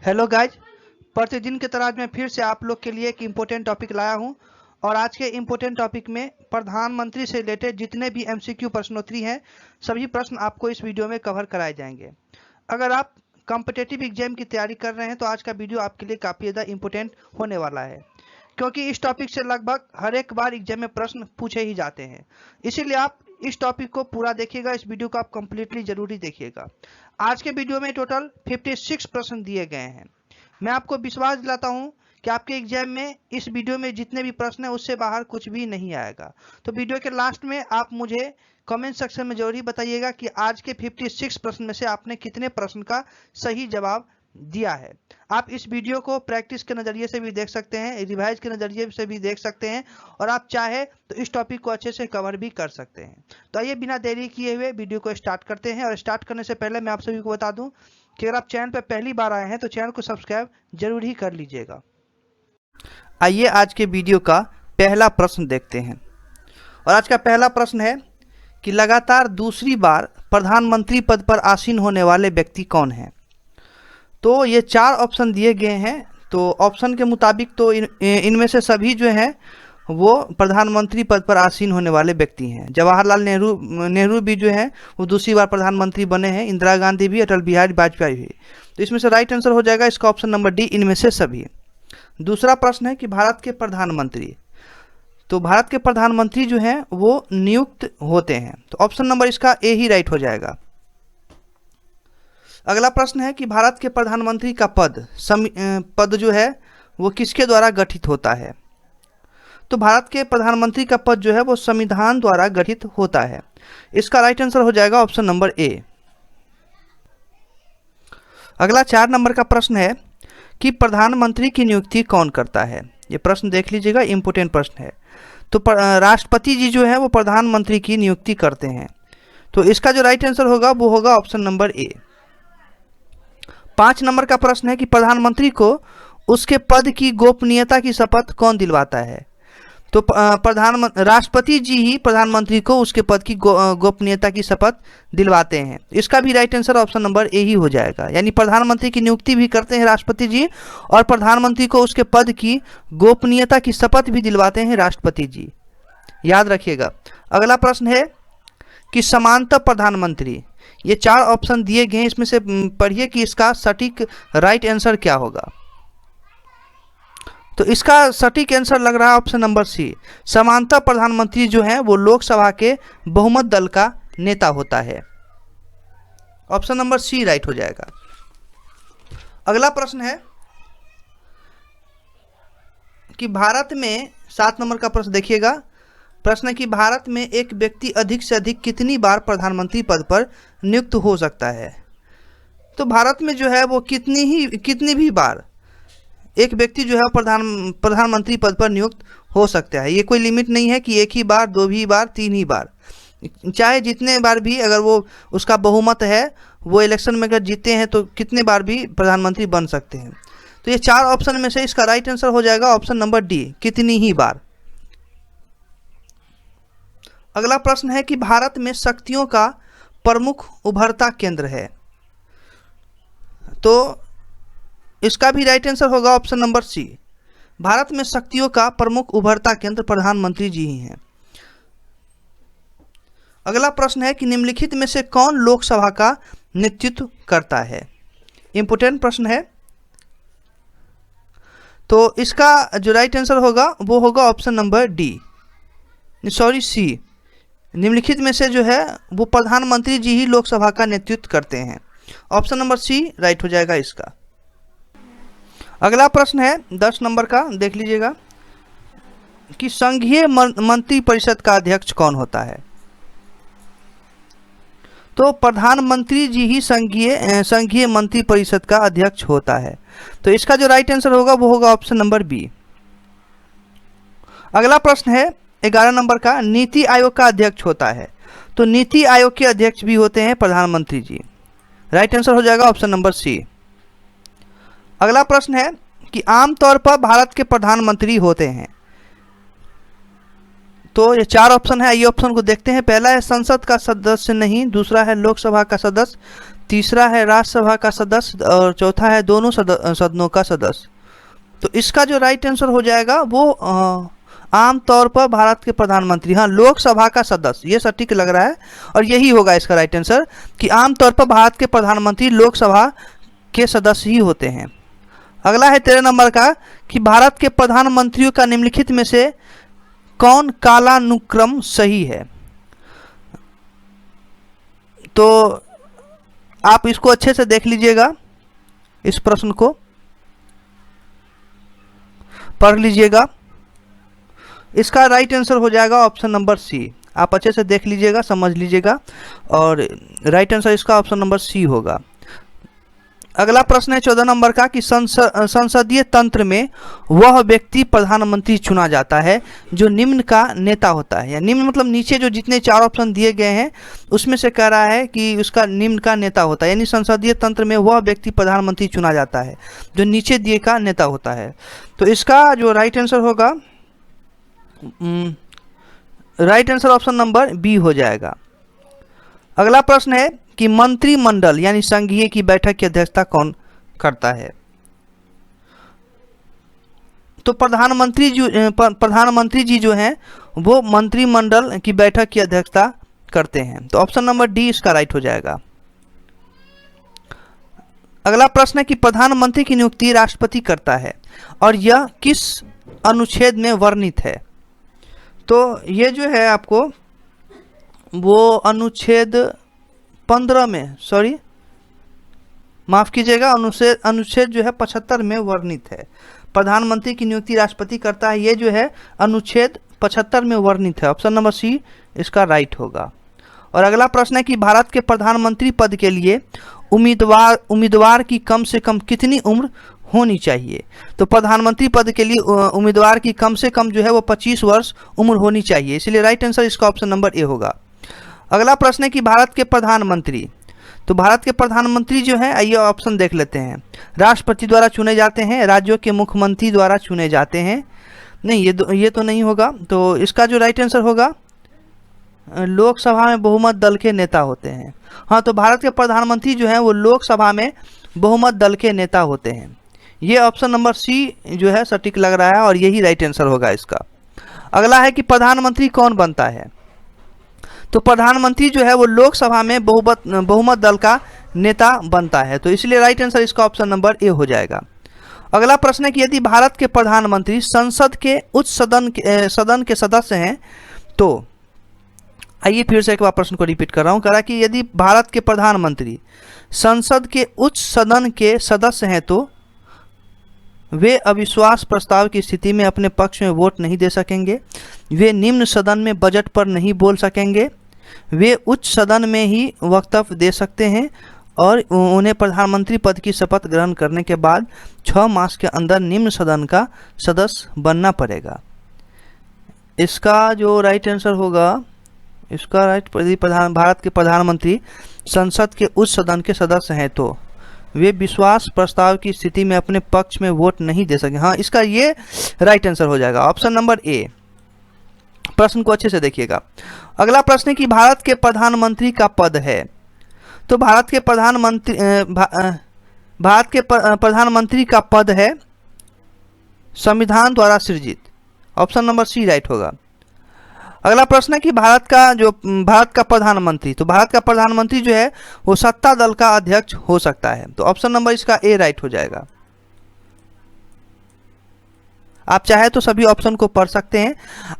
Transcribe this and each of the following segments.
Hello guys, प्रतिदिन की तरह आज मैं फिर से आप लोग के लिए एक इम्पोर्टेंट टॉपिक लाया हूं। और आज के इम्पोर्टेंट टॉपिक में प्रधानमंत्री से रिलेटेड जितने भी एमसीक्यू प्रश्नोत्तरी हैं, सभी प्रश्न आपको इस वीडियो में कवर कराए जाएंगे। अगर आप कॉम्पिटिटिव एग्जाम की तैयारी कर रहे हैं तो आज का वीडियो आपके लिए काफ़ी ज़्यादा इम्पोर्टेंट होने वाला है, क्योंकि इस टॉपिक से लगभग हर एक बार एग्जाम में प्रश्न पूछे ही जाते हैं। इसीलिए आप इस टॉपिक को पूरा देखिएगा, इस वीडियो को आप कंप्लीटली जरूरी देखिएगा। आज के वीडियो में टोटल 56 प्रश्न दिए गए हैं। मैं आपको विश्वास दिलाता हूं कि आपके एग्जाम में इस वीडियो में जितने भी प्रश्न हैं उससे बाहर कुछ भी नहीं आएगा। तो वीडियो के लास्ट में आप मुझे कमेंट सेक्शन में जरूर बताइएगा कि आज के 56 प्रश्न में से आपने कितने प्रश्न का सही जवाब दिया है। आप इस वीडियो को प्रैक्टिस के नज़रिए से भी देख सकते हैं, रिवाइज के नज़रिए से भी देख सकते हैं, और आप चाहे तो इस टॉपिक को अच्छे से कवर भी कर सकते हैं। तो आइए बिना देरी किए हुए वीडियो को स्टार्ट करते हैं। और स्टार्ट करने से पहले मैं आप सभी को बता दूं कि अगर आप चैनल पर पहली बार आए हैं तो चैनल को सब्सक्राइब जरूर ही कर लीजिएगा। आइए आज के वीडियो का पहला प्रश्न देखते हैं। और आज का पहला प्रश्न है कि लगातार दूसरी बार प्रधानमंत्री पद पर आसीन होने वाले व्यक्ति कौन हैं। तो ये 4 ऑप्शन दिए गए हैं। तो ऑप्शन के मुताबिक तो इनमें से सभी जो हैं वो प्रधानमंत्री पद पर आसीन होने वाले व्यक्ति हैं। जवाहरलाल नेहरू भी जो हैं वो दूसरी बार प्रधानमंत्री बने हैं, इंदिरा गांधी भी, अटल बिहारी वाजपेयी भी। तो इसमें से राइट आंसर हो जाएगा इसका ऑप्शन नंबर डी, इनमें से सभी। दूसरा प्रश्न है कि भारत के प्रधानमंत्री, तो भारत के प्रधानमंत्री जो हैं वो नियुक्त होते हैं। तो ऑप्शन नंबर इसका ए ही राइट हो जाएगा। अगला प्रश्न है कि भारत के प्रधानमंत्री का पद जो है वो किसके द्वारा गठित होता है। तो भारत के प्रधानमंत्री का पद जो है वो संविधान द्वारा गठित होता है। इसका राइट आंसर हो जाएगा ऑप्शन नंबर ए। अगला 4 नंबर का प्रश्न है कि प्रधानमंत्री की नियुक्ति कौन करता है। ये प्रश्न देख लीजिएगा, इंपोर्टेंट प्रश्न है। तो राष्ट्रपति जी जो है वो प्रधानमंत्री की नियुक्ति करते हैं। तो इसका जो राइट आंसर होगा वो होगा ऑप्शन नंबर ए। 5 नंबर का प्रश्न है कि प्रधानमंत्री को उसके पद की गोपनीयता की शपथ कौन दिलवाता है। तो राष्ट्रपति जी ही प्रधानमंत्री को उसके पद की गोपनीयता की शपथ दिलवाते हैं। इसका भी right answer option number A ही हो जाएगा। यानी प्रधानमंत्री की नियुक्ति भी करते हैं राष्ट्रपति जी, और प्रधानमंत्री को उसके पद की गोपनीयता की शपथ भी दिलवाते हैं राष्ट्रपति जी। याद रखिएगा। अगला प्रश्न है कि समांतर प्रधानमंत्री, ये 4 ऑप्शन दिए गए हैं, इसमें से पढ़िए कि इसका सटीक राइट आंसर क्या होगा। तो इसका सटीक आंसर लग रहा है ऑप्शन नंबर सी। समांतर प्रधानमंत्री जो है वो लोकसभा के बहुमत दल का नेता होता है। ऑप्शन नंबर सी राइट हो जाएगा। अगला प्रश्न है कि भारत में 7 नंबर का प्रश्न देखिएगा। प्रश्न है कि भारत में एक व्यक्ति अधिक से अधिक कितनी बार प्रधानमंत्री पद पर नियुक्त हो सकता है। तो भारत में जो है वो कितनी भी बार एक व्यक्ति जो है प्रधानमंत्री पद पर नियुक्त हो सकता है। ये कोई लिमिट नहीं है कि 1 ही बार, 2 ही बार, 3 ही बार, चाहे जितने बार भी, अगर वो उसका बहुमत है, वो इलेक्शन में अगर जीते हैं तो कितने बार भी प्रधानमंत्री बन सकते हैं। तो ये 4 ऑप्शन में से इसका राइट आंसर हो जाएगा ऑप्शन नंबर डी, कितनी ही बार। अगला प्रश्न है कि भारत में शक्तियों का प्रमुख उभरता केंद्र है। तो इसका भी राइट आंसर होगा ऑप्शन नंबर सी। भारत में शक्तियों का प्रमुख उभरता केंद्र प्रधानमंत्री जी ही हैं। अगला प्रश्न है कि निम्नलिखित में से कौन लोकसभा का नेतृत्व करता है। इंपोर्टेंट प्रश्न है। तो इसका जो राइट आंसर होगा वो होगा option number D, sorry C. निम्नलिखित में से जो है वो प्रधानमंत्री जी ही लोकसभा का नेतृत्व करते हैं। ऑप्शन नंबर सी राइट हो जाएगा इसका। अगला प्रश्न है 10 नंबर का, देख लीजिएगा कि संघीय मंत्री परिषद का अध्यक्ष कौन होता है। तो प्रधानमंत्री जी ही संघीय मंत्री परिषद का अध्यक्ष होता है। तो इसका जो राइट आंसर होगा वो होगा ऑप्शन नंबर बी। अगला प्रश्न है 11 नंबर का, नीति आयोग का अध्यक्ष होता है। तो नीति आयोग के अध्यक्ष भी होते हैं प्रधानमंत्री जी। राइट आंसर हो जाएगा ऑप्शन नंबर सी। अगला प्रश्न है कि आमतौर पर भारत के प्रधानमंत्री होते हैं। तो ये 4 ऑप्शन है, ये ऑप्शन को देखते हैं। पहला है संसद का सदस्य नहीं, दूसरा है लोकसभा का सदस्य, तीसरा है राज्यसभा का सदस्य और चौथा है दोनों सदनों का सदस्य। तो इसका जो राइट आंसर हो जाएगा वो आमतौर पर भारत के प्रधानमंत्री, हाँ लोकसभा का सदस्य, ये सटीक लग रहा है और यही होगा इसका राइट आंसर कि आमतौर पर भारत के प्रधानमंत्री लोकसभा के सदस्य ही होते हैं। अगला है 13 नंबर का कि भारत के प्रधानमंत्रियों का निम्नलिखित में से कौन कालानुक्रम सही है। तो आप इसको अच्छे से देख लीजिएगा, इस प्रश्न को पढ़ लीजिएगा। इसका राइट आंसर हो जाएगा ऑप्शन नंबर सी। आप अच्छे से देख लीजिएगा, समझ लीजिएगा और राइट आंसर इसका ऑप्शन नंबर सी होगा। अगला प्रश्न है 14 नंबर का कि संसदीय तंत्र में वह व्यक्ति प्रधानमंत्री चुना जाता है जो निम्न का नेता होता है। या निम्न मतलब नीचे जो जितने 4 ऑप्शन दिए गए हैं उसमें से कह रहा है कि उसका निम्न का नेता होता है, यानी संसदीय तंत्र में वह व्यक्ति प्रधानमंत्री चुना जाता है जो नीचे दिए का नेता होता है। तो इसका जो राइट आंसर होगा, right answer option number B हो जाएगा। अगला प्रश्न है कि मंत्रिमंडल यानी संघीय की बैठक की अध्यक्षता कौन करता है। तो प्रधानमंत्री जी जो हैं वो मंत्रिमंडल की बैठक की अध्यक्षता करते हैं। तो ऑप्शन नंबर डी इसका राइट हो जाएगा। अगला प्रश्न है कि प्रधानमंत्री की नियुक्ति राष्ट्रपति करता है और यह किस अनुच्छेद में वर्णित है। तो ये जो है आपको वो अनुच्छेद 15 में, सॉरी माफ़ कीजिएगा, अनुच्छेद जो है 75 में वर्णित है। प्रधानमंत्री की नियुक्ति राष्ट्रपति करता है, ये जो है अनुच्छेद 75 में वर्णित है। ऑप्शन नंबर सी इसका राइट होगा। और अगला प्रश्न है कि भारत के प्रधानमंत्री पद के लिए उम्मीदवार की कम से कम कितनी उम्र होनी चाहिए। तो प्रधानमंत्री पद के लिए उम्मीदवार की कम से कम जो है वो 25 वर्ष उम्र होनी चाहिए, इसलिए राइट आंसर इसका ऑप्शन नंबर ए होगा। अगला प्रश्न है कि भारत के प्रधानमंत्री, तो भारत के प्रधानमंत्री जो हैं आइए ऑप्शन देख लेते हैं। राष्ट्रपति द्वारा चुने जाते हैं, राज्यों के मुख्यमंत्री द्वारा चुने जाते हैं, नहीं ये तो नहीं होगा। तो इसका जो राइट आंसर होगा लोकसभा में बहुमत दल के नेता होते हैं। हाँ, तो भारत के प्रधानमंत्री जो हैं वो लोकसभा में बहुमत दल के नेता होते हैं। ये ऑप्शन नंबर सी जो है सटीक लग रहा है और यही राइट आंसर होगा इसका। अगला है कि प्रधानमंत्री कौन बनता है। तो प्रधानमंत्री जो है वो लोकसभा में बहुमत दल का नेता बनता है, तो इसलिए राइट आंसर इसका ऑप्शन नंबर ए हो जाएगा। अगला प्रश्न है कि यदि भारत के प्रधानमंत्री संसद के उच्च सदन के सदस्य हैं तो, आइए फिर से एक बार प्रश्न को रिपीट कर रहा हूँ। कह रहा कि यदि भारत के प्रधानमंत्री संसद के उच्च सदन के सदस्य हैं तो वे अविश्वास प्रस्ताव की स्थिति में अपने पक्ष में वोट नहीं दे सकेंगे, वे निम्न सदन में बजट पर नहीं बोल सकेंगे, वे उच्च सदन में ही वक्तव्य दे सकते हैं और उन्हें प्रधानमंत्री पद की शपथ ग्रहण करने के बाद 6 मास के अंदर निम्न सदन का सदस्य बनना पड़ेगा। इसका जो राइट आंसर होगा, इसका राइट भारत के प्रधानमंत्री संसद के उच्च सदन के सदस्य हैं तो वे विश्वास प्रस्ताव की स्थिति में अपने पक्ष में वोट नहीं दे सके। हाँ, इसका ये राइट आंसर हो जाएगा ऑप्शन नंबर ए। प्रश्न को अच्छे से देखिएगा। अगला प्रश्न है कि भारत के प्रधानमंत्री का पद है। तो भारत के प्रधानमंत्री का पद है संविधान द्वारा सृजित। ऑप्शन नंबर सी राइट होगा। अगला प्रश्न है कि भारत का प्रधानमंत्री, तो भारत का प्रधानमंत्री जो है वो सत्ता दल का अध्यक्ष हो सकता है, तो ऑप्शन नंबर इसका ए राइट हो जाएगा। आप चाहे तो सभी ऑप्शन को पढ़ सकते हैं।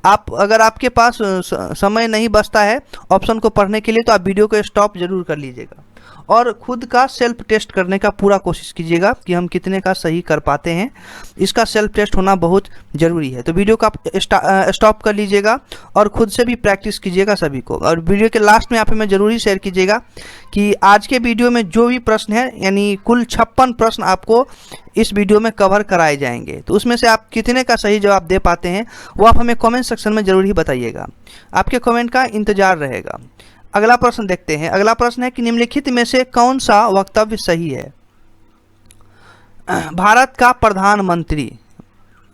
अगर आपके पास समय नहीं बचता है ऑप्शन को पढ़ने के लिए तो आप वीडियो को स्टॉप जरूर कर लीजिएगा और खुद का सेल्फ टेस्ट करने का पूरा कोशिश कीजिएगा कि हम कितने का सही कर पाते हैं। इसका सेल्फ टेस्ट होना बहुत ज़रूरी है। तो वीडियो को आप स्टॉप कर लीजिएगा और खुद से भी प्रैक्टिस कीजिएगा सभी को। और वीडियो के लास्ट में आप हमें ज़रूरी शेयर कीजिएगा कि आज के वीडियो में जो भी प्रश्न है, यानी कुल 56 प्रश्न आपको इस वीडियो में कवर कराए जाएंगे, तो उसमें से आप कितने का सही जवाब दे पाते हैं वो आप हमें कमेंट सेक्शन में ज़रूर ही बताइएगा। आपके कमेंट का इंतज़ार रहेगा। अगला प्रश्न देखते हैं। अगला प्रश्न है कि निम्नलिखित में से कौन सा वक्तव्य सही है। भारत का प्रधानमंत्री,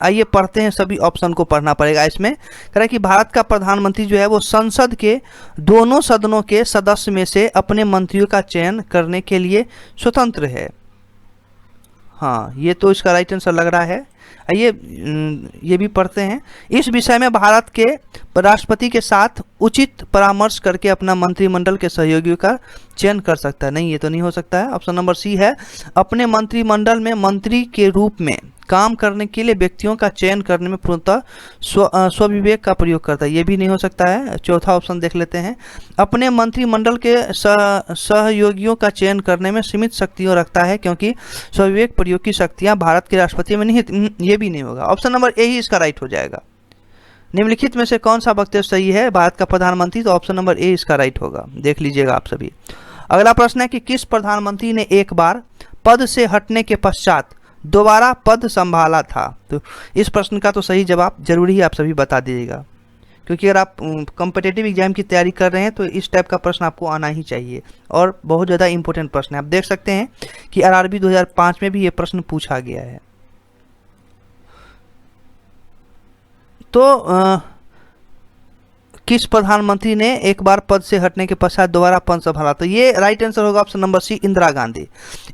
आइए पढ़ते हैं, सभी ऑप्शन को पढ़ना पड़ेगा। इसमें कह रहा है कि भारत का प्रधानमंत्री जो है वो संसद के दोनों सदनों के सदस्य में से अपने मंत्रियों का चयन करने के लिए स्वतंत्र है। हाँ, ये तो इसका राइट आंसर लग रहा है। आइए ये भी पढ़ते हैं। इस विषय में भारत के राष्ट्रपति के साथ उचित परामर्श करके अपना मंत्रिमंडल के सहयोगियों का चयन कर सकता है। नहीं, ये तो नहीं हो सकता है। ऑप्शन नंबर सी है, अपने मंत्रिमंडल में मंत्री के रूप में काम करने के लिए व्यक्तियों का चयन करने में पूर्णतः स्वविवेक का प्रयोग करता है। ये भी नहीं हो सकता है। चौथा ऑप्शन देख लेते हैं, अपने मंत्रिमंडल के सहयोगियों का चयन करने में सीमित शक्तियों रखता है क्योंकि स्वविवेक प्रयोग की शक्तियां भारत के राष्ट्रपति में निहित। ये भी नहीं होगा। ऑप्शन नंबर ए ही इसका राइट हो जाएगा। निम्नलिखित में से कौन सा वक्तव्य सही है भारत का प्रधानमंत्री? तो ऑप्शन नंबर ए इसका राइट होगा। देख लीजिएगा आप सभी। अगला प्रश्न है कि किस प्रधानमंत्री ने एक बार पद से हटने के पश्चात दोबारा पद संभाला था? तो इस प्रश्न का तो सही जवाब जरूरी ही आप सभी बता दीजिएगा, क्योंकि अगर आप कॉम्पिटिटिव एग्जाम की तैयारी कर रहे हैं तो इस टाइप का प्रश्न आपको आना ही चाहिए और बहुत ज़्यादा इंपॉर्टेंट प्रश्न है। आप देख सकते हैं कि आरआरबी 2005 में भी ये प्रश्न पूछा गया है। तो किस प्रधानमंत्री ने एक बार पद से हटने के पश्चात दोबारा पद संभाला? तो ये राइट आंसर होगा option number C, Indira Gandhi.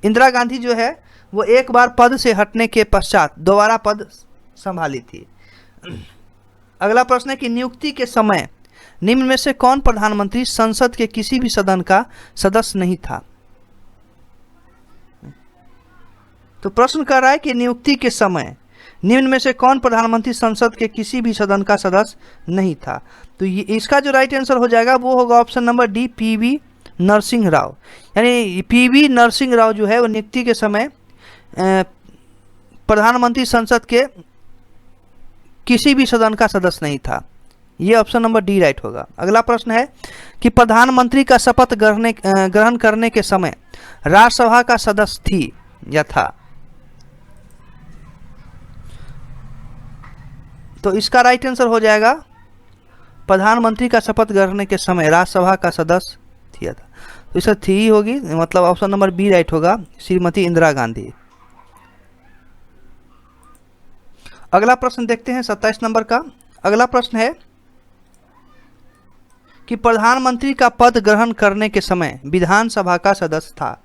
Indira Gandhi जो है वो एक बार पद से हटने के पश्चात दोबारा पद संभाली थी। अगला प्रश्न है कि नियुक्ति के समय निम्न में से कौन प्रधानमंत्री संसद के किसी भी सदन का सदस्य नहीं था? तो प्रश्न कर रहा है कि नियुक्ति के समय निम्न में से कौन प्रधानमंत्री संसद के किसी भी सदन का सदस्य नहीं था? तो ये इसका जो राइट आंसर हो जाएगा वो होगा option number D, PV Narasimha Rao. यानी पीवी नरसिंह राव जो है वो नियुक्ति के समय प्रधानमंत्री संसद के किसी भी सदन का सदस्य नहीं था। ये ऑप्शन नंबर डी राइट होगा। अगला प्रश्न है कि प्रधानमंत्री का शपथ ग्रहण करने के समय राज्यसभा का सदस्य थी या था? तो इसका राइट आंसर हो जाएगा प्रधानमंत्री का शपथ ग्रहण के समय राज्यसभा का सदस्य थी था। तो इसका थी ही होगी, मतलब ऑप्शन नंबर बी राइट होगा, श्रीमती इंदिरा गांधी। अगला प्रश्न देखते हैं 27 नंबर का। अगला प्रश्न है कि प्रधानमंत्री का पद ग्रहण करने के समय विधानसभा का सदस्य था।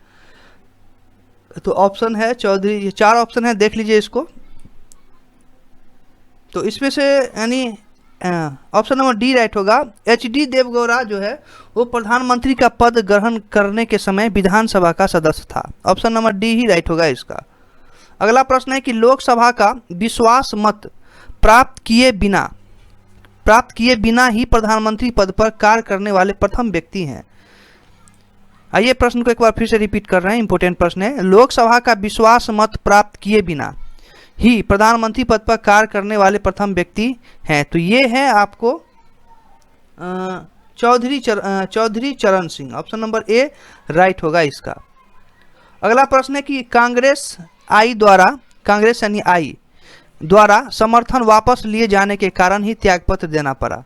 तो ऑप्शन है चौधरी, 4 ऑप्शन है, देख लीजिए इसको। तो इसमें से यानी ऑप्शन नंबर डी राइट होगा। एच.डी. देवगौड़ा जो है वो प्रधानमंत्री का पद ग्रहण करने के समय विधानसभा का सदस्य था। ऑप्शन नंबर डी ही राइट होगा इसका। अगला प्रश्न है कि लोकसभा का विश्वास मत प्राप्त किए बिना ही प्रधानमंत्री पद पर कार्य करने वाले प्रथम व्यक्ति हैं। आइए प्रश्न को एक बार फिर से रिपीट कर रहे हैं, इंपॉर्टेंट प्रश्न है। लोकसभा का विश्वास मत प्राप्त किए बिना ही प्रधानमंत्री पद पर कार्य करने वाले प्रथम व्यक्ति हैं। तो ये है आपको चौधरी चरण सिंह। ऑप्शन नंबर ए राइट होगा इसका। अगला प्रश्न है कि कांग्रेस यानी आई द्वारा समर्थन वापस लिए जाने के कारण ही त्यागपत्र देना पड़ा।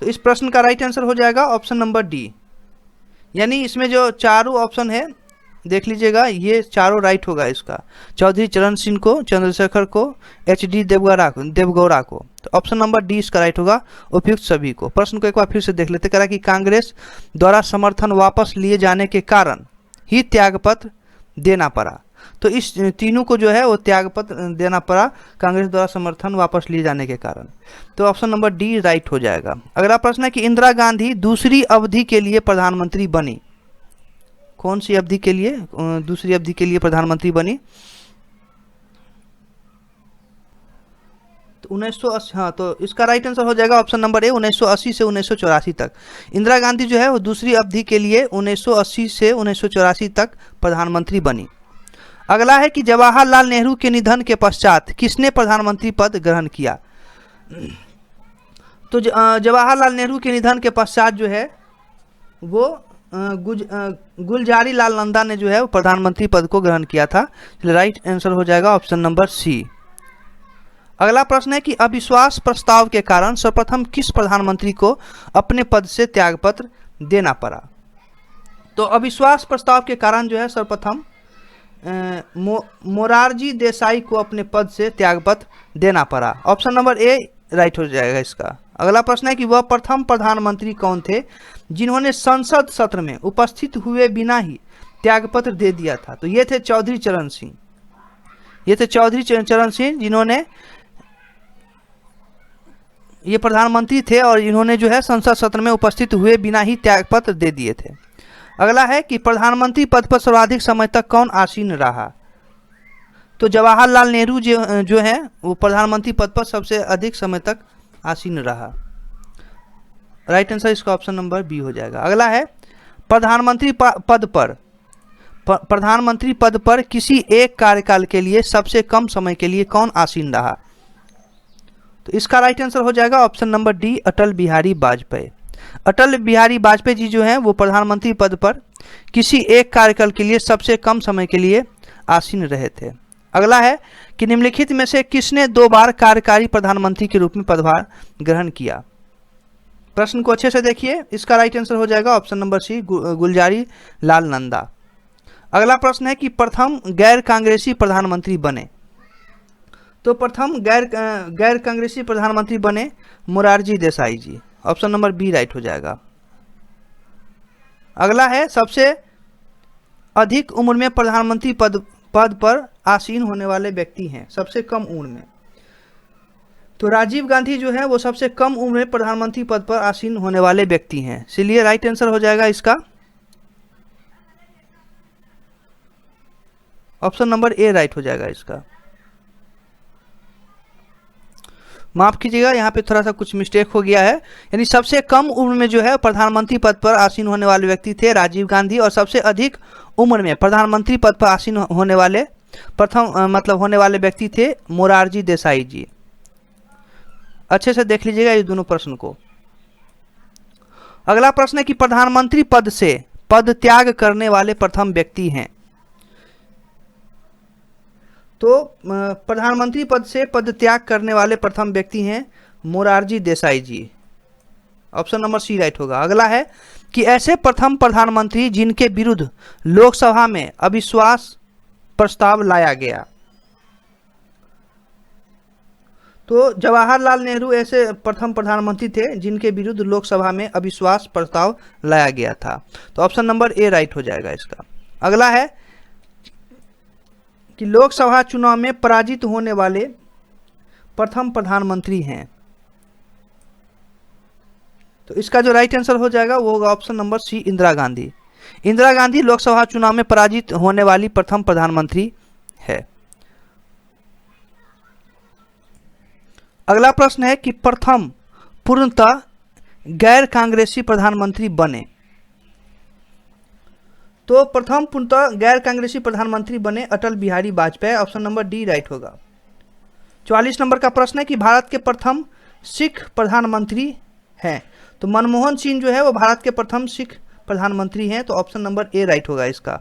तो इस प्रश्न का राइट आंसर हो जाएगा ऑप्शन नंबर डी। यानी इसमें जो चारों ऑप्शन है देख लीजिएगा, ये चारों राइट होगा इसका। चौधरी चरण सिंह को, चंद्रशेखर को, एच.डी. देवगौड़ा को। तो ऑप्शन नंबर डी इसका राइट होगा, उपयुक्त सभी को। प्रश्न को एक बार फिर से देख लेते। करा कि कांग्रेस द्वारा समर्थन वापस लिए जाने के कारण ही त्यागपत्र देना पड़ा। तो इस तीनों को जो है वो त्यागपत्र देना पड़ा कांग्रेस द्वारा समर्थन वापस लिए जाने के कारण। तो ऑप्शन नंबर डी राइट हो जाएगा। अगला प्रश्न है कि इंदिरा गांधी दूसरी अवधि के लिए प्रधानमंत्री बनी। कौन सी अवधि के लिए दूसरी अवधि के लिए प्रधानमंत्री बनी? तो 1980। हाँ, तो इसका राइट आंसर हो जाएगा ऑप्शन नंबर ए, 1980 से 1984 तक। इंदिरा गांधी जो है वो दूसरी अवधि के लिए 1980 से 1984 तक प्रधानमंत्री बनी। अगला है कि जवाहरलाल नेहरू के निधन के पश्चात किसने प्रधानमंत्री पद ग्रहण किया? तो जवाहरलाल नेहरू के निधन के पश्चात जो है वो गुलजारी लाल नंदा ने जो है वो प्रधानमंत्री पद को ग्रहण किया था। राइट आंसर हो जाएगा ऑप्शन नंबर सी। अगला प्रश्न है कि अविश्वास प्रस्ताव के कारण सर्वप्रथम किस प्रधानमंत्री को अपने पद से त्यागपत्र देना पड़ा? तो अविश्वास प्रस्ताव के कारण जो है सर्वप्रथम मोरारजी देसाई को अपने पद से त्यागपत्र देना पड़ा। ऑप्शन नंबर ए राइट हो जाएगा इसका। अगला प्रश्न है कि वह प्रथम प्रधानमंत्री कौन थे जिन्होंने संसद सत्र में उपस्थित हुए बिना ही त्यागपत्र दे दिया था। तो ये थे चौधरी चरण सिंह। ये थे चौधरी चरण सिंह जिन्होंने, ये प्रधानमंत्री थे और इन्होंने जो है संसद सत्र में उपस्थित हुए बिना ही त्यागपत्र दे दिए थे। अगला है कि प्रधानमंत्री पद पर सर्वाधिक समय तक कौन आसीन रहा। तो जवाहरलाल नेहरू जो है वो प्रधानमंत्री पद पर सबसे अधिक समय तक आसीन रहा। राइट आंसर इसका ऑप्शन नंबर बी हो जाएगा। अगला है प्रधानमंत्री पद पर किसी एक कार्यकाल के लिए सबसे कम समय के लिए कौन आसीन रहा। तो इसका राइट आंसर हो जाएगा ऑप्शन नंबर डी, अटल बिहारी वाजपेयी। अटल बिहारी वाजपेयी जी जो हैं वो प्रधानमंत्री पद पर किसी एक कार्यकाल के लिए सबसे कम समय के लिए आसीन रहे थे। अगला है कि निम्नलिखित में से किसने 2 बार कार्यकारी प्रधानमंत्री के रूप में पदभार ग्रहण किया। प्रश्न को अच्छे से देखिए, इसका राइट आंसर हो जाएगा ऑप्शन नंबर सी, गुलजारी लाल नंदा। अगला प्रश्न है कि प्रथम गैर कांग्रेसी प्रधानमंत्री बने। तो प्रथम गैर कांग्रेसी प्रधानमंत्री बने मोरारजी देसाई जी। ऑप्शन नंबर बी राइट हो जाएगा। अगला है सबसे अधिक उम्र में प्रधानमंत्री पद पर आसीन होने वाले व्यक्ति हैं, सबसे कम उम्र में। तो राजीव गांधी जो है वो सबसे कम उम्र में प्रधानमंत्री पद पर आसीन होने वाले व्यक्ति हैं, इसलिए राइट आंसर हो जाएगा इसका ऑप्शन नंबर ए राइट हो जाएगा इसका। माफ कीजिएगा, यहाँ पे थोड़ा सा कुछ मिस्टेक हो गया है, यानी सबसे कम उम्र में जो है प्रधानमंत्री पद पर आसीन होने वाले व्यक्ति थे राजीव गांधी, और सबसे अधिक उम्र में प्रधानमंत्री पद पर आसीन होने वाले होने वाले व्यक्ति थे मोरारजी देसाई जी। अच्छे से देख लीजिएगा ये दोनों प्रश्न को। अगला प्रश्न है कि प्रधानमंत्री पद से पद त्याग करने वाले प्रथम व्यक्ति हैं। तो प्रधानमंत्री पद से पद त्याग करने वाले प्रथम व्यक्ति हैं मोरारजी देसाई जी। ऑप्शन नंबर सी राइट होगा। अगला है कि ऐसे प्रथम प्रधानमंत्री जिनके विरुद्ध लोकसभा में अविश्वास प्रस्ताव लाया गया। तो जवाहरलाल नेहरू ऐसे प्रथम प्रधानमंत्री थे जिनके विरुद्ध लोकसभा में अविश्वास प्रस्ताव लाया गया था। तो ऑप्शन नंबर ए राइट हो जाएगा इसका। अगला है कि लोकसभा चुनाव में पराजित होने वाले प्रथम प्रधानमंत्री हैं। तो इसका जो राइट आंसर हो जाएगा वो होगा option number C, Indira Gandhi. Indira Gandhi Lok Sabha चुनाव में पराजित होने वाली प्रथम प्रधानमंत्री है। अगला प्रश्न है कि प्रथम पूर्णतः गैर कांग्रेसी प्रधानमंत्री बने। तो प्रथम पूर्णतः गैर कांग्रेसी प्रधानमंत्री बने Atal Bihari Vajpayee. Option number D right होगा। 44 नंबर का प्रश्न है कि भारत के प्रथम सिख प्रधानमंत्री हैं। तो मनमोहन सिंह जो है वो भारत के प्रथम सिख प्रधानमंत्री हैं। तो ऑप्शन नंबर ए राइट होगा इसका।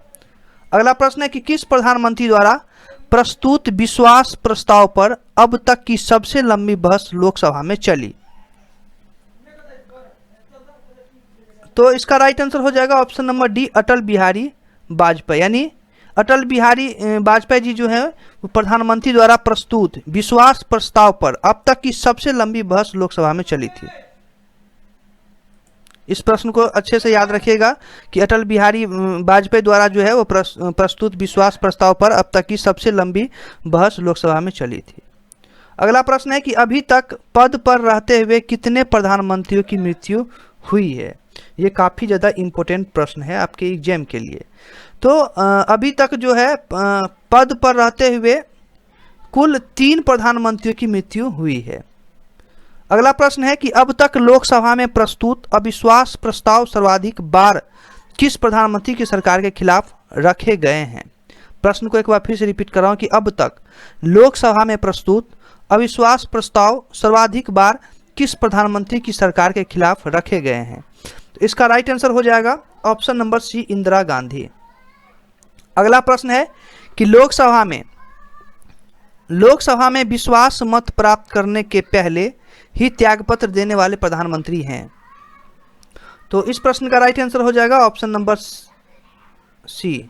अगला प्रश्न है कि किस प्रधानमंत्री द्वारा प्रस्तुत विश्वास प्रस्ताव पर अब तक की सबसे लंबी बहस लोकसभा में चली। तो इसका राइट आंसर हो जाएगा ऑप्शन नंबर डी, अटल बिहारी वाजपेयी। यानी अटल बिहारी वाजपेयी जी जो है वो प्रधानमंत्री द्वारा प्रस्तुत विश्वास प्रस्ताव पर अब तक की सबसे लंबी बहस लोकसभा में चली थी। इस प्रश्न को अच्छे से याद रखिएगा कि अटल बिहारी वाजपेयी द्वारा जो है वो प्रस्तुत विश्वास प्रस्ताव पर अब तक की सबसे लंबी बहस लोकसभा में चली थी। अगला प्रश्न है कि अभी तक पद पर रहते हुए कितने प्रधानमंत्रियों की मृत्यु हुई है। ये काफ़ी ज़्यादा इम्पोर्टेंट प्रश्न है आपके एग्जाम के लिए। तो अभी तक जो है पद पर रहते हुए कुल 3 प्रधानमंत्रियों की मृत्यु हुई है। अगला प्रश्न है कि अब तक लोकसभा में प्रस्तुत अविश्वास प्रस्ताव सर्वाधिक बार किस प्रधानमंत्री की सरकार के खिलाफ रखे गए हैं। प्रश्न को एक बार फिर से रिपीट कर रहा हूं कि अब तक लोकसभा में प्रस्तुत अविश्वास प्रस्ताव सर्वाधिक बार किस प्रधानमंत्री की सरकार के खिलाफ रखे गए हैं। तो इसका राइट आंसर हो जाएगा option number C, Indira Gandhi. अगला प्रश्न है कि लोकसभा में विश्वास मत प्राप्त करने के पहले ही त्यागपत्र देने वाले प्रधानमंत्री हैं। तो इस प्रश्न का राइट आंसर हो जाएगा ऑप्शन नंबर सी।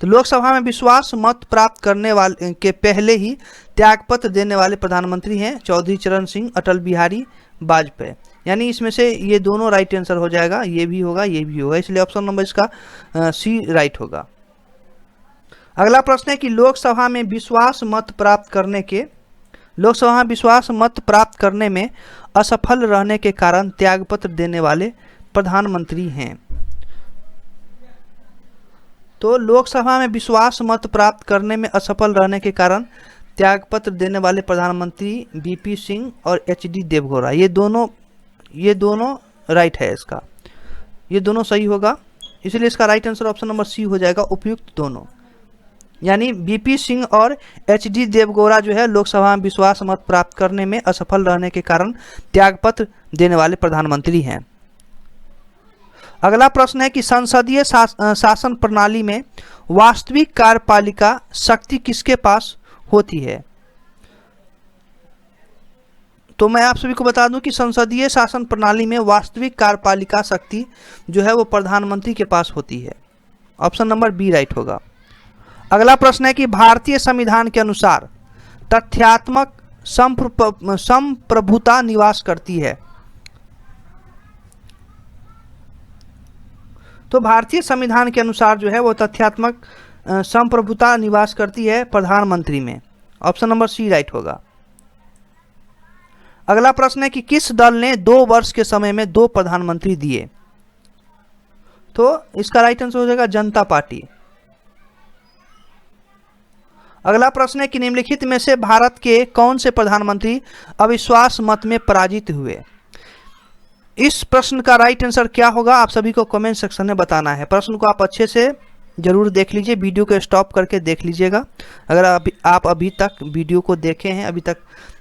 तो लोकसभा में विश्वास मत प्राप्त करने वाले के पहले ही त्यागपत्र देने वाले प्रधानमंत्री हैं चौधरी चरण सिंह, अटल बिहारी वाजपेयी। यानी इसमें से ये दोनों राइट आंसर हो जाएगा, ये भी होगा, ये भी होगा, इसलिए ऑप्शन नंबर इसका सी राइट होगा। अगला प्रश्न है कि लोकसभा में विश्वास मत प्राप्त करने में असफल रहने के कारण त्यागपत्र देने वाले प्रधानमंत्री हैं। तो लोकसभा में विश्वास मत प्राप्त करने में असफल रहने के कारण त्यागपत्र देने वाले प्रधानमंत्री वीपी सिंह और एचडी देवगौड़ा, ये दोनों राइट है, इसका ये दोनों सही होगा, इसलिए इसका right answer option number C हो जाएगा, उपयुक्त दोनों। यानी वीपी सिंह और एचडी देवगौड़ा जो है लोकसभा में विश्वास मत प्राप्त करने में असफल रहने के कारण त्यागपत्र देने वाले प्रधानमंत्री हैं। अगला प्रश्न है कि संसदीय शासन प्रणाली में वास्तविक कार्यपालिका शक्ति किसके पास होती है? तो मैं आप सभी को बता दूं कि संसदीय शासन प्रणाली में वास्तविक कार्यपालिका शक्ति जो है वो प्रधानमंत्री के पास होती है। ऑप्शन नंबर बी राइट होगा। अगला प्रश्न है कि भारतीय संविधान के अनुसार तथ्यात्मक संप्रभुता निवास करती है। तो भारतीय संविधान के अनुसार जो है वो तथ्यात्मक संप्रभुता निवास करती है प्रधानमंत्री में। ऑप्शन नंबर सी राइट होगा। अगला प्रश्न है कि किस दल ने 2 वर्ष के समय में 2 प्रधानमंत्री दिए? तो इसका राइट आंसर हो जाएगा जनता पार्टी। अगला प्रश्न है कि निम्नलिखित में से भारत के कौन से प्रधानमंत्री अविश्वास मत में पराजित हुए? इस प्रश्न का राइट आंसर क्या होगा आप सभी को कमेंट सेक्शन में बताना है। प्रश्न को आप अच्छे से जरूर देख लीजिए, वीडियो को स्टॉप करके देख लीजिएगा। अगर आप अभी तक वीडियो को देखे हैं, अभी तक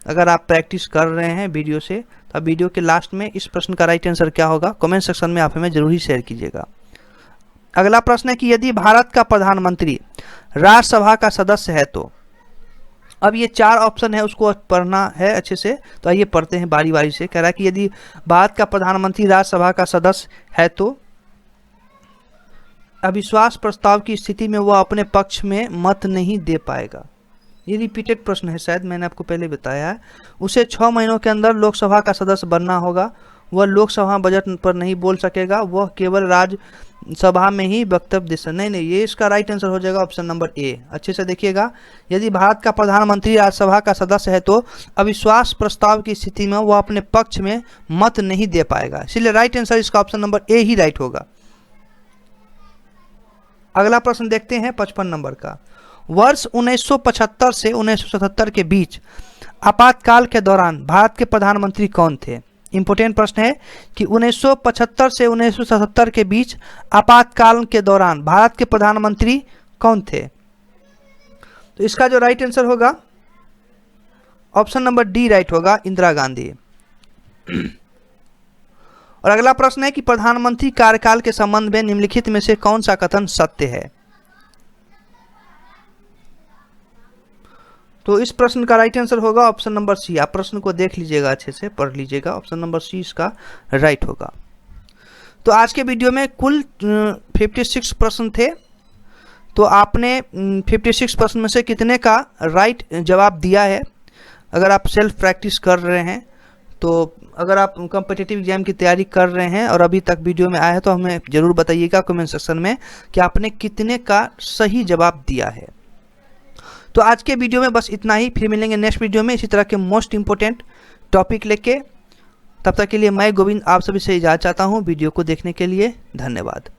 अगर आप प्रैक्टिस कर रहे हैं वीडियो से, तो आप वीडियो के लास्ट में इस प्रश्न का राइट आंसर क्या होगा कमेंट सेक्शन में आप हमें जरूर ही शेयर कीजिएगा। अगला प्रश्न है कि यदि भारत का प्रधानमंत्री राज्यसभा का सदस्य है तो? अब ये 4 ऑप्शन है, उसको पढ़ना है अच्छे से, तो आइए पढ़ते हैं बारी बारी से। कह रहा है कि यदि भारत का प्रधानमंत्री राज्यसभा का सदस्य है तो अविश्वास प्रस्ताव की स्थिति में वह अपने पक्ष में मत नहीं दे पाएगा। ये रिपीटेड प्रश्न है, शायद मैंने आपको पहले बताया है। उसे 6 महीनों के अंदर लोकसभा का सदस्य बनना होगा। वह लोकसभा बजट पर नहीं बोल सकेगा, वह केवल राज्यसभा में ही वक्तव्य दे सकता। नहीं, ये इसका राइट आंसर हो जाएगा ऑप्शन नंबर ए। अच्छे से देखिएगा, यदि भारत का प्रधानमंत्री राज्यसभा का सदस्य है तो अविश्वास प्रस्ताव की स्थिति में वह अपने पक्ष में मत नहीं दे पाएगा, इसलिए राइट आंसर इसका option number A he right होगा। अगला प्रश्न देखते हैं 55 नंबर का। वर्ष 1975 से 1977 के बीच आपातकाल के दौरान भारत के प्रधानमंत्री कौन थे? इंपोर्टेंट प्रश्न है कि 1975 से 1977 के बीच आपातकाल के दौरान भारत के प्रधानमंत्री कौन थे? तो इसका जो राइट आंसर होगा ऑप्शन नंबर डी राइट होगा, इंदिरा गांधी। और अगला प्रश्न है कि प्रधानमंत्री कार्यकाल के संबंध में निम्नलिखित में से कौन सा कथन सत्य है? तो इस प्रश्न का राइट आंसर होगा ऑप्शन नंबर सी। आप प्रश्न को देख लीजिएगा, अच्छे से पढ़ लीजिएगा, ऑप्शन नंबर सी इसका राइट होगा। तो आज के वीडियो में कुल 56 प्रश्न थे। तो आपने 56 प्रश्न में से कितने का राइट जवाब दिया है? अगर आप सेल्फ प्रैक्टिस कर रहे हैं, तो अगर आप कॉम्पिटिटिव एग्जाम की तैयारी कर रहे हैं और अभी तक वीडियो में आए हैं, तो हमें ज़रूर बताइएगा कमेंट सेक्शन में कि आपने कितने का सही जवाब दिया है। तो आज के वीडियो में बस इतना ही, फिर मिलेंगे नेक्स्ट वीडियो में इसी तरह के मोस्ट इंपॉर्टेंट टॉपिक लेके। तब तक के लिए मैं गोविंद आप सभी से इजाज़त चाहता हूँ। वीडियो को देखने के लिए धन्यवाद।